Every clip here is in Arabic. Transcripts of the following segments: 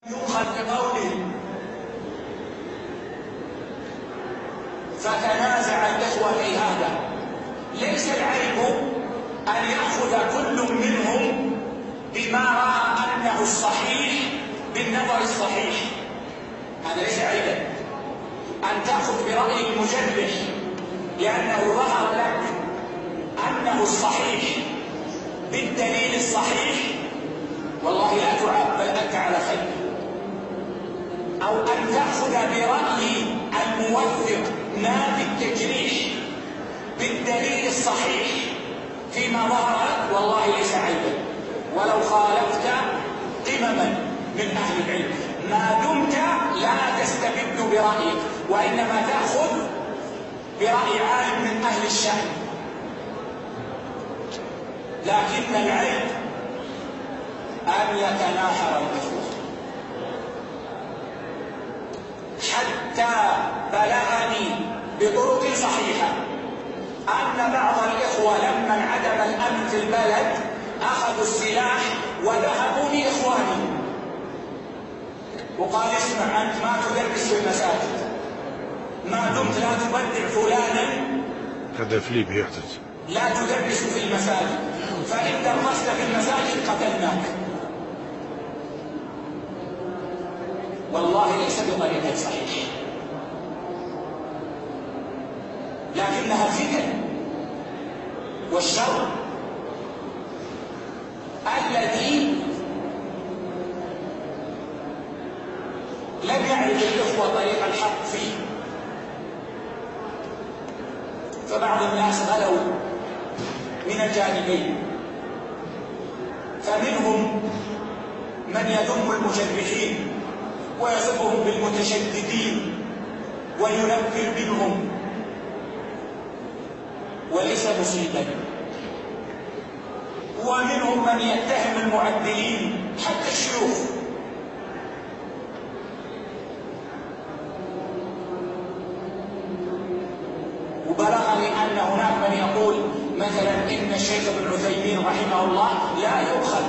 يؤخذ بقوله فتنازع الإخوة في هذا. ليس العيب أن يأخذ كل منهم بما رأى أنه الصحيح بالنظر الصحيح، هذا ليس عيبا. أن تأخذ برأي المجرح لأنه ظهر لك أنه الصحيح بالدليل الصحيح، والله لا تعاب بل أنت على خير. أو أن تأخذ برأي الموثق نافي التجريح بالدليل الصحيح فيما ظهر لك، والله ليس عيبا ولو خالفت قمما من أهل العلم، ما دمت لا تستبد برأيك، وإنما تأخذ برأي عالم من أهل الشأن. لكن العيب أن يتناحر الإخوة، حتى بلغني بطرق صحيحة أن بعض الإخوة لما انعدم الأمن في البلد أخذوا السلاح وذهبوا لإخواني وقال اسمع أنت ما تدرس في المساجد، ما دمت لا تبدع فلانا هذا في ليبيا يحدث، لا تدرس في المساجد، فإن درست في المساجد قتلناك. والله ليس بطريقة صحيح، لكنها فتن والشر الذي لم يعرف الإخوة طريق الحق فيه. فبعض الناس غلوا من الجانبين، فمنهم من يذم المجرحين ويصفهم بالمتشددين وينفر منهم، وليس مصيبا. ومنهم من يتهم المعدلين حتى الشيوخ. وبلغني أن هناك من يقول مثلا إن الشيخ ابن عثيمين رحمه الله لا يؤخذ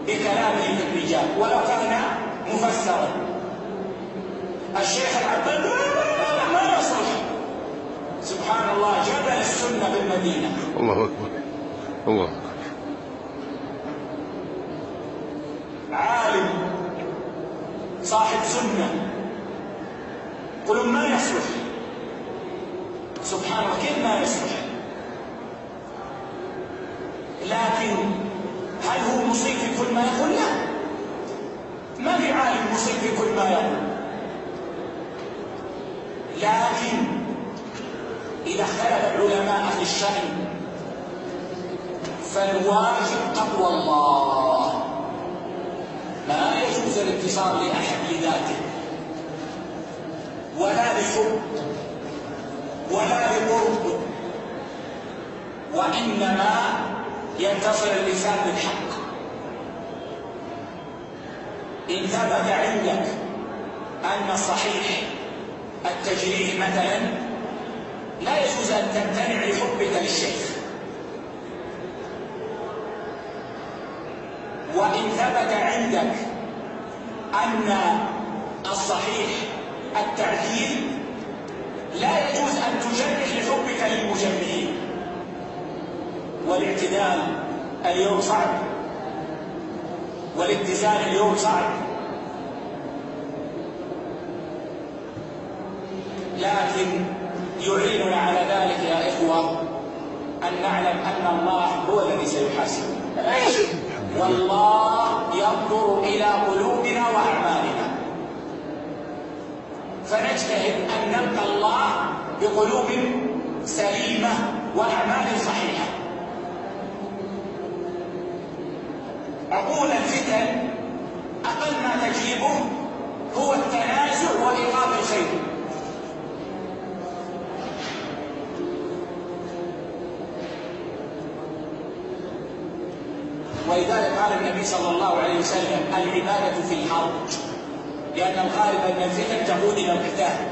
بكلامه في الرجال ولو كان مفسرا. الشيخ العباد ما يصلح. سبحان الله، جبل السنة بالمدينة. الله أكبر الله أكبر. عالم صاحب سنة قلوا ما يصلح. سبحان الله، كيف ما يصلح؟ لكن هل هو مصيب في كل ما يقول؟ لا، ما في عالم مصيب في كل ما يقول، لكن إذا اختلف علماء أهل الشأن فالواجب تقوى الله، ما يجوز الانتصار لأحد لذاته ولا لحب ولا لقرب، وإنما ينتصر الإنسان بالحق. إن ثبت عندك أن الصحيح التجريح مثلا، لا يجوز أن تمتنع لحبك للشيخ. وإن ثبت عندك أن الصحيح التعديل، لا يجوز أن تجرح لحبك للمجرحين. والاعتدال اليوم صعب، والاتزان اليوم صعب، لكن يعيننا على ذلك يا إخوة أن نعلم أن الله هو الذي سيحاسب، والله ينظر إلى قلوبنا وأعمالنا، فنجتهد أن نلقى الله بقلوب سليمة وأعمال صحيحة. عقول الفتن أقل ما تجيبه هو التنازع وإيقاظ الخير. ولذلك قال النبي صلى الله عليه وسلم: العبادة في الحرج، لأن الغالب أن الفتن تقود إلى القتال.